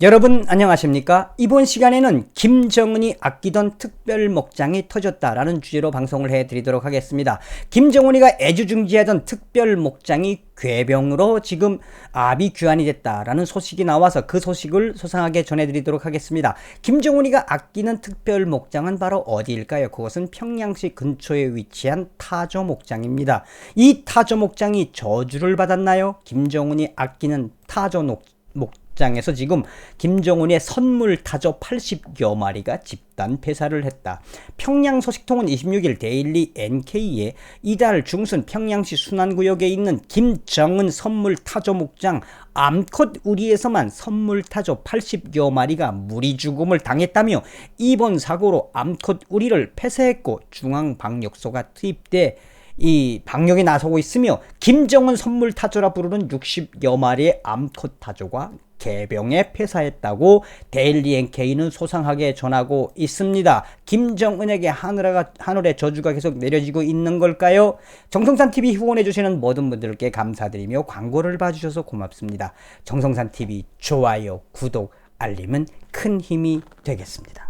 여러분 안녕하십니까? 이번 시간에는 김정은이 아끼던 특별 목장이 터졌다라는 주제로 방송을 해드리도록 하겠습니다. 김정은이가 애지중지하던 특별 목장이 괴병으로 지금 아비규환이 됐다라는 소식이 나와서 그 소식을 소상하게 전해드리도록 하겠습니다. 김정은이가 아끼는 특별 목장은 바로 어디일까요? 그것은 평양시 근처에 위치한 타조 목장입니다. 이 타조 목장이 저주를 받았나요? 김정은이 아끼는 타조 목장에서 지금 김정은의 선물 타조 80여 마리가 집단 폐사를 했다. 평양 소식통은 26일 데일리 NK에 이달 중순 평양시 순안구역에 있는 김정은 선물 타조 목장 암컷 우리에서만 선물 타조 80여 마리가 무리 죽음을 당했다며 이번 사고로 암컷 우리를 폐쇄했고 중앙방역소가 투입돼 이 방역에 나서고 있으며 김정은 선물 타조라 부르는 60여 마리의 암컷 타조가 개병에 폐사했다고 데일리 NK는 소상하게 전하고 있습니다. 김정은에게 하늘의 저주가 계속 내려지고 있는 걸까요? 정성산TV 후원해주시는 모든 분들께 감사드리며 광고를 봐주셔서 고맙습니다. 정성산TV 좋아요, 구독, 알림은 큰 힘이 되겠습니다.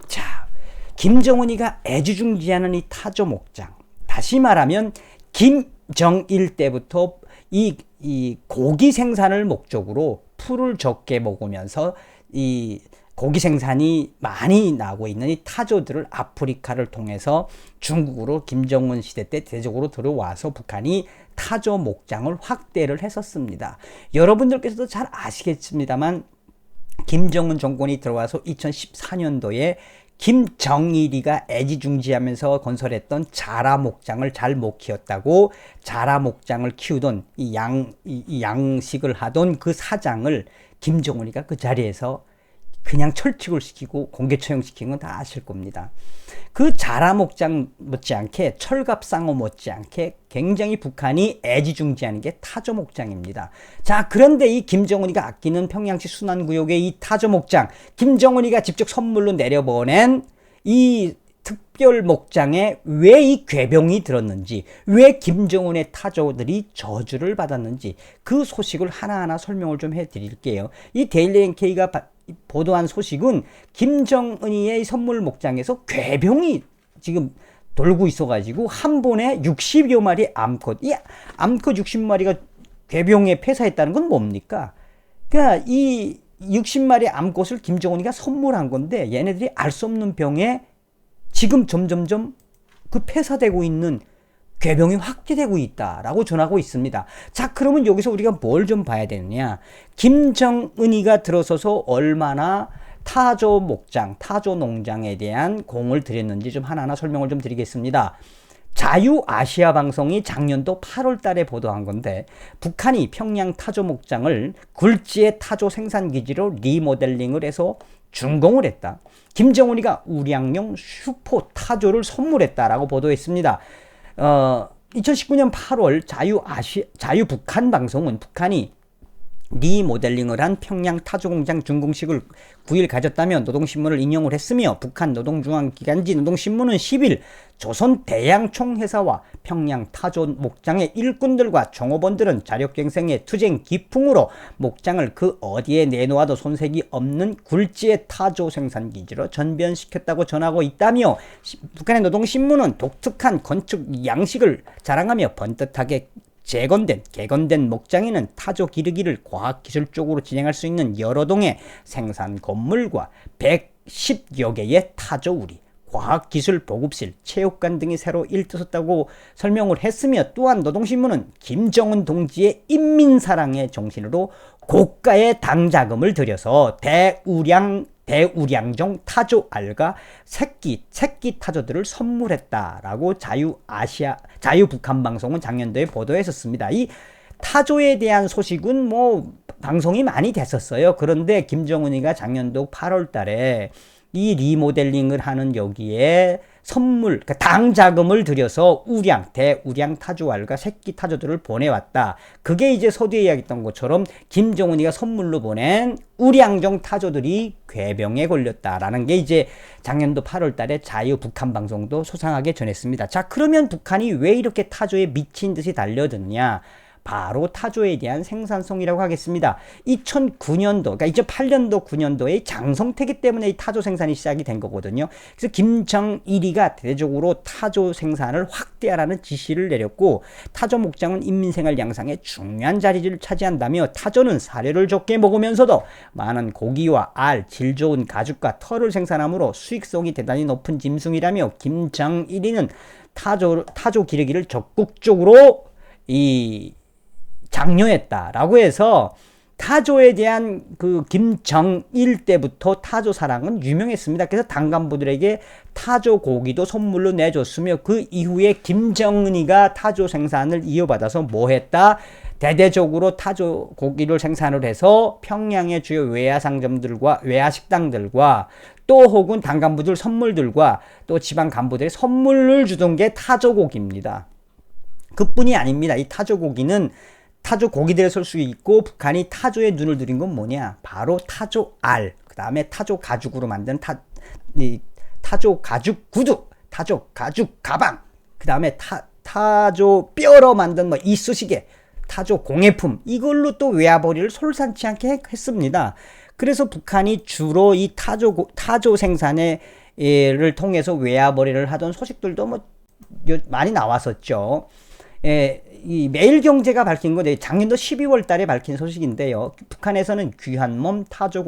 자, 김정은이가 애지중지하는 이 타조 목장, 다시 말하면 김정일 때부터 이 고기 생산을 목적으로 풀을 적게 먹으면서 이 고기 생산이 많이 나고 있는 이 타조들을 아프리카를 통해서 중국으로 김정은 시대 때 대적으로 들어와서 북한이 타조 목장을 확대를 했었습니다. 여러분들께서도 잘 아시겠습니다만 김정은 정권이 들어와서 2014년도에 김정일이가 애지중지하면서 건설했던 자라 목장을 잘 못 키웠다고 자라 목장을 키우던 이 양식을 하던 그 사장을 김정은이가 그 자리에서 그냥 철칙을 시키고 공개 처형시킨 건 다 아실 겁니다. 그 자라 목장 못지않게 철갑상어 못지않게 굉장히 북한이 애지중지하는 게 타조 목장입니다. 자, 그런데 이 김정은이가 아끼는 평양시 순안구역의 이 타조 목장, 김정은이가 직접 선물로 내려보낸 이 특별 목장에 왜 이 괴병이 들었는지, 왜 김정은의 타조들이 저주를 받았는지 그 소식을 하나하나 설명을 좀 해드릴게요. 이 데일리 NK가 보도한 소식은 김정은이의 선물 목장에서 괴병이 지금 돌고 있어가지고 한 번에 60여 마리 암컷, 이 암컷 60마리가 괴병에 폐사했다는 건 뭡니까? 그러니까 이 60마리 암컷을 김정은이가 선물한 건데 얘네들이 알 수 없는 병에 지금 점점점 그 폐사되고 있는 괴병이 확대되고 있다라고 전하고 있습니다. 자, 그러면 여기서 우리가 뭘 좀 봐야 되느냐? 김정은이가 들어서서 얼마나 타조 목장, 타조 농장에 대한 공을 들였는지 좀 하나하나 설명을 좀 드리겠습니다. 자유아시아 방송이 작년도 8월 달에 보도한 건데 북한이 평양 타조 목장을 굴지의 타조 생산기지로 리모델링을 해서 준공을 했다. 김정은이가 우량용 슈퍼 타조를 선물했다라고 보도했습니다. 2019년 8월 자유북한 방송은 북한이 리모델링을 한 평양 타조공장 준공식을 9일 가졌다며 노동신문을 인용을 했으며 북한 노동중앙기관지 노동신문은 10일 조선 대양총회사와 평양 타조 목장의 일꾼들과 종업원들은 자력갱생의 투쟁 기풍으로 목장을 그 어디에 내놓아도 손색이 없는 굴지의 타조 생산기지로 전변시켰다고 전하고 있다며 북한의 노동신문은 독특한 건축 양식을 자랑하며 번듯하게 개건된 목장에는 타조 기르기를 과학기술적으로 진행할 수 있는 여러 동의 생산 건물과 110여 개의 타조 우리, 과학기술 보급실, 체육관 등이 새로 일떠섰다고 설명을 했으며 또한 노동신문은 김정은 동지의 인민사랑의 정신으로 고가의 당자금을 들여서 대우량종 타조 알과 새끼 타조들을 선물했다라고 자유북한 방송은 작년도에 보도했었습니다. 이 타조에 대한 소식은 뭐 방송이 많이 됐었어요. 그런데 김정은이가 작년도 8월 달에 이 리모델링을 하는 여기에 선물, 그러니까 당자금을 들여서 대우량 타조알과 새끼 타조들을 보내왔다. 그게 이제 서두에 이야기했던 것처럼 김정은이가 선물로 보낸 우량종 타조들이 괴병에 걸렸다라는 게 이제 작년도 8월 달에 자유북한 방송도 소상하게 전했습니다. 자, 그러면 북한이 왜 이렇게 타조에 미친 듯이 달려드느냐? 바로 타조에 대한 생산성이라고 하겠습니다. 2009년도, 그러니까 2008년도, 9년도에 장성태기 때문에 이 타조 생산이 시작이 된 거거든요. 그래서 김정일이가 대대적으로 타조 생산을 확대하라는 지시를 내렸고, 타조 목장은 인민생활 양상에 중요한 자리를 차지한다며 타조는 사료를 적게 먹으면서도 많은 고기와 알, 질 좋은 가죽과 털을 생산하므로 수익성이 대단히 높은 짐승이라며 김정일이는 타조 기르기를 적극적으로 장려했다라고 해서 타조에 대한 그 김정일 때부터 타조 사랑은 유명했습니다. 그래서 당 간부들에게 타조 고기도 선물로 내줬으며 그 이후에 김정은이가 타조 생산을 이어받아서 뭐 했다? 대대적으로 타조 고기를 생산을 해서 평양의 주요 외야상점들과 외야식당들과 또 혹은 당 간부들 선물들과 또 지방 간부들의 선물을 주던 게 타조 고기입니다. 그뿐이 아닙니다. 이 타조 고기는 타조 고기들에 설 수 있고, 북한이 타조에 눈을 들인 건 뭐냐? 바로 타조 알, 그 다음에 타조 가죽으로 만든 타조 가죽 구두, 타조 가죽 가방, 그 다음에 타조 뼈로 만든 이쑤시개, 타조 공예품, 이걸로 또 외화벌이를 솔산치 않게 했습니다. 그래서 북한이 주로 이 타조 생산을 통해서 외화벌이를 하던 소식들도 많이 나왔었죠. 이 매일경제가 밝힌 거, 작년도 12월 달에 밝힌 소식인데요. 북한에서는 귀한 몸 타조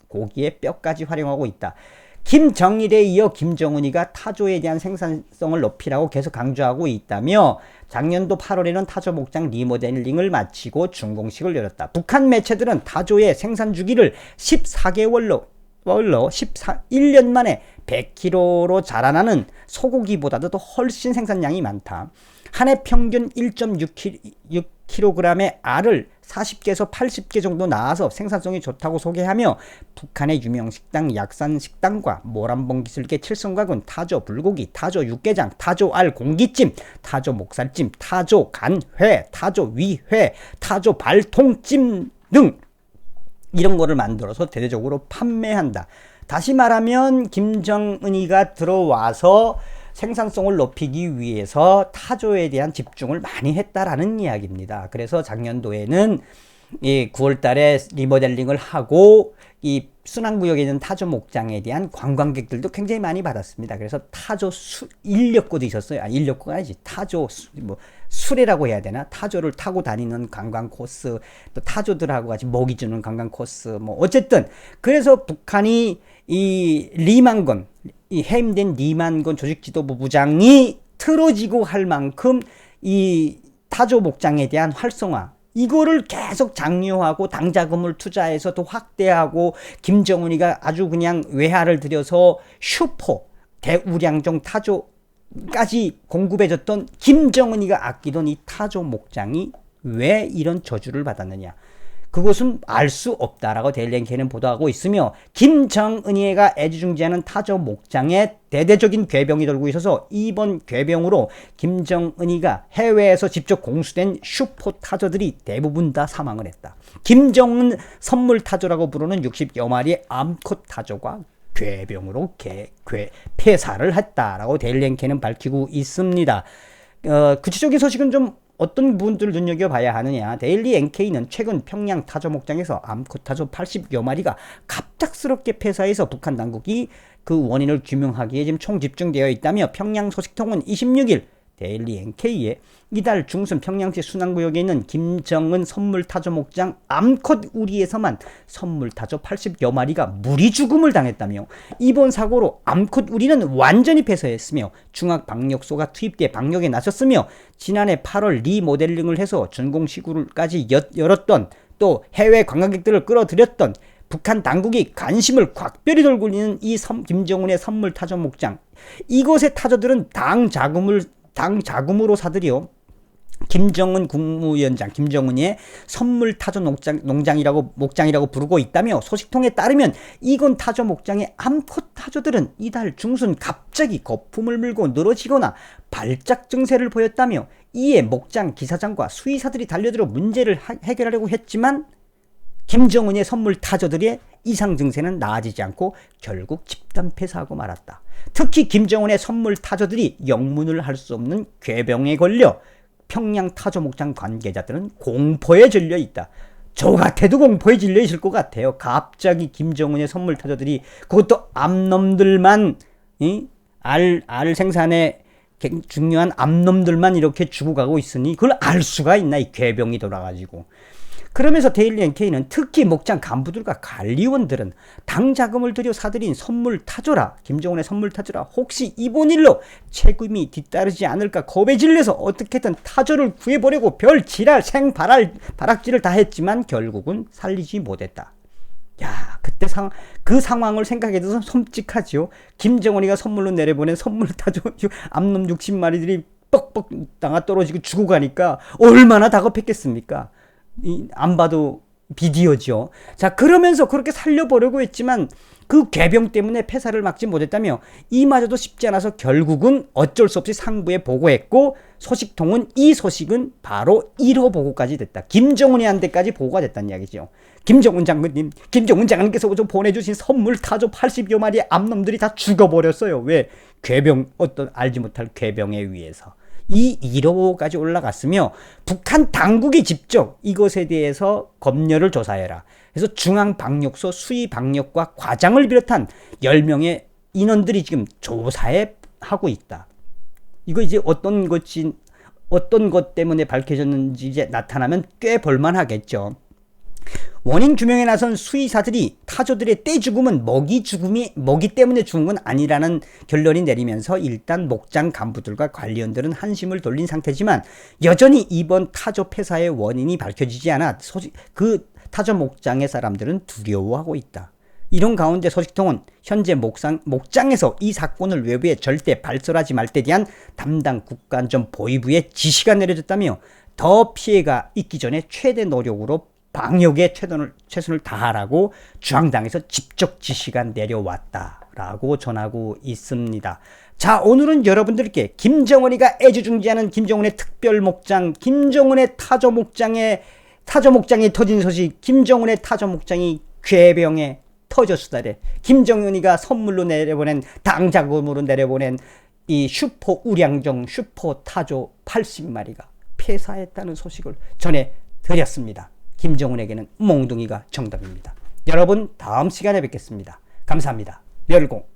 고기의 뼈까지 활용하고 있다. 김정일에 이어 김정은이가 타조에 대한 생산성을 높이라고 계속 강조하고 있다며 작년도 8월에는 타조 목장 리모델링을 마치고 준공식을 열었다. 북한 매체들은 타조의 생산 주기를 14개월로 1년 만에 100kg로 자라나는 소고기보다도 더 훨씬 생산량이 많다. 한 해 평균 1.6kg의 알을 40개에서 80개 정도 낳아서 생산성이 좋다고 소개하며 북한의 유명 식당 약산 식당과 모란봉 기술계 칠성각은 타조 불고기, 타조 육개장, 타조 알 공기찜, 타조 목살찜, 타조 간회, 타조 위회, 타조 발통찜 등 이런 거를 만들어서 대대적으로 판매한다. 다시 말하면 김정은이가 들어와서 생산성을 높이기 위해서 타조에 대한 집중을 많이 했다라는 이야기입니다. 그래서 작년도에는 9월 달에 리모델링을 하고 이 순환구역에 있는 타조 목장에 대한 관광객들도 굉장히 많이 받았습니다. 그래서 타조 인력거도 있었어요. 인력거가 아니지. 타조 수레라고 해야 되나? 타조를 타고 다니는 관광 코스, 또 타조들하고 같이 먹이 주는 관광 코스, 어쨌든 그래서 북한이 이 리만건, 이 해임된 리만건 조직지도부 부장이 틀어지고 할 만큼 이 타조 목장에 대한 활성화, 이거를 계속 장려하고 당자금을 투자해서 또 확대하고 김정은이가 아주 그냥 외화를 들여서 슈퍼 대우량종 타조까지 공급해줬던 김정은이가 아끼던 이 타조 목장이 왜 이런 저주를 받았느냐? 그것은 알 수 없다라고 데일리엔케이는 보도하고 있으며 김정은이가 애지중지하는 타조 목장에 대대적인 괴병이 돌고 있어서 이번 괴병으로 김정은이가 해외에서 직접 공수된 슈퍼 타조들이 대부분 다 사망을 했다. 김정은 선물 타조라고 부르는 60여 마리의 암컷 타조가 괴병으로 폐사를 했다라고 데일리엔케이는 밝히고 있습니다. 구체적인 소식은 좀 어떤 부분들을 눈여겨봐야 하느냐. 데일리 NK는 최근 평양 타조 목장에서 암컷 타조 80여 마리가 갑작스럽게 폐사해서 북한 당국이 그 원인을 규명하기에 지금 총 집중되어 있다며 평양 소식통은 26일 데일리 NK에 이달 중순 평양시 순환구역에 있는 김정은 선물 타조 목장 암컷 우리에서만 선물 타조 80여 마리가 무리 죽음을 당했다며 이번 사고로 암컷 우리는 완전히 폐사했으며 중앙방역소가 투입돼 방역에 나섰으며 지난해 8월 리모델링을 해서 준공식구까지 열었던 또 해외 관광객들을 끌어들였던 북한 당국이 관심을 각별히 돌고 있는 이 김정은의 선물 타조 목장, 이곳의 타조들은 당 자금으로 사들여 김정은 국무위원장 김정은의 선물 타조 목장이라고 부르고 있다며 소식통에 따르면 이건 타조 목장의 암컷 타조들은 이달 중순 갑자기 거품을 물고 늘어지거나 발작 증세를 보였다며 이에 목장 기사장과 수의사들이 달려들어 문제를 해결하려고 했지만 김정은의 선물 타조들의 이상 증세는 나아지지 않고 결국 집단 폐사하고 말았다. 특히 김정은의 선물 타조들이 영문을 할 수 없는 괴병에 걸려 평양 타조 목장 관계자들은 공포에 질려 있다. 저 같아도 공포에 질려 있을 것 같아요. 갑자기 김정은의 선물 타조들이, 그것도 암놈들만, 알 생산에 중요한 암놈들만 이렇게 죽어가고 있으니 그걸 알 수가 있나, 이 괴병이 돌아가지고. 그러면서 데일리 NK는 특히 목장 간부들과 관리원들은 당 자금을 들여 사들인 선물 타조라, 김정은의 선물 타조라, 혹시 이번 일로 책임이 뒤따르지 않을까 겁에 질려서 어떻게든 타조를 구해보려고 별 지랄 생바락질을 다 했지만 결국은 살리지 못했다. 야, 그때 그 상황을 생각해도 섬찟하지요. 김정은이가 선물로 내려보낸 선물 타조 암놈 60마리들이 뻑뻑 땅아 떨어지고 죽어가니까 얼마나 다급했겠습니까? 안 봐도 비디오죠. 자, 그러면서 그렇게 살려보려고 했지만 그 괴병 때문에 폐사를 막지 못했다며 이마저도 쉽지 않아서 결국은 어쩔 수 없이 상부에 보고했고, 소식통은 이 소식은 바로 1호 보고까지 됐다. 김정은이한테까지 보고가 됐다는 이야기죠. 김정은 장관님께서 보내주신 선물 타조 80여 마리의 암놈들이 다 죽어버렸어요. 왜? 괴병, 어떤 알지 못할 괴병에 의해서. 이 1호까지 올라갔으며 북한 당국이 직접 이것에 대해서 검열을 조사해라. 그래서 중앙방역소 수의방역과 과장을 비롯한 10명의 인원들이 지금 조사에 하고 있다. 이거 이제 어떤 것 때문에 밝혀졌는지 이제 나타나면 꽤 볼만하겠죠. 원인 규명에 나선 수의사들이 타조들의 떼죽음은 먹이 때문에 죽은 건 아니라는 결론이 내리면서 일단 목장 간부들과 관리원들은 한심을 돌린 상태지만 여전히 이번 타조 폐사의 원인이 밝혀지지 않아 그 타조 목장의 사람들은 두려워하고 있다. 이런 가운데 소식통은 현재 목장에서 이 사건을 외부에 절대 발설하지 말 때 대한 담당 국가안전 보위부에 지시가 내려졌다며 더 피해가 있기 전에 최대 노력으로 방역에 최선을 다하라고 중앙당에서 직접 지시가 내려왔다라고 전하고 있습니다. 자, 오늘은 여러분들께 김정은이가 애지중지하는 김정은의 특별 목장, 김정은의 타조 목장이 터진 소식, 김정은의 타조 목장이 괴병에 터졌수다래. 김정은이가 선물로 내려보낸, 당자금으로 내려보낸 이 슈퍼 우량정 슈퍼 타조 80마리가 폐사했다는 소식을 전해드렸습니다. 김정은에게는 몽둥이가 정답입니다. 여러분, 다음 시간에 뵙겠습니다. 감사합니다. 멸공.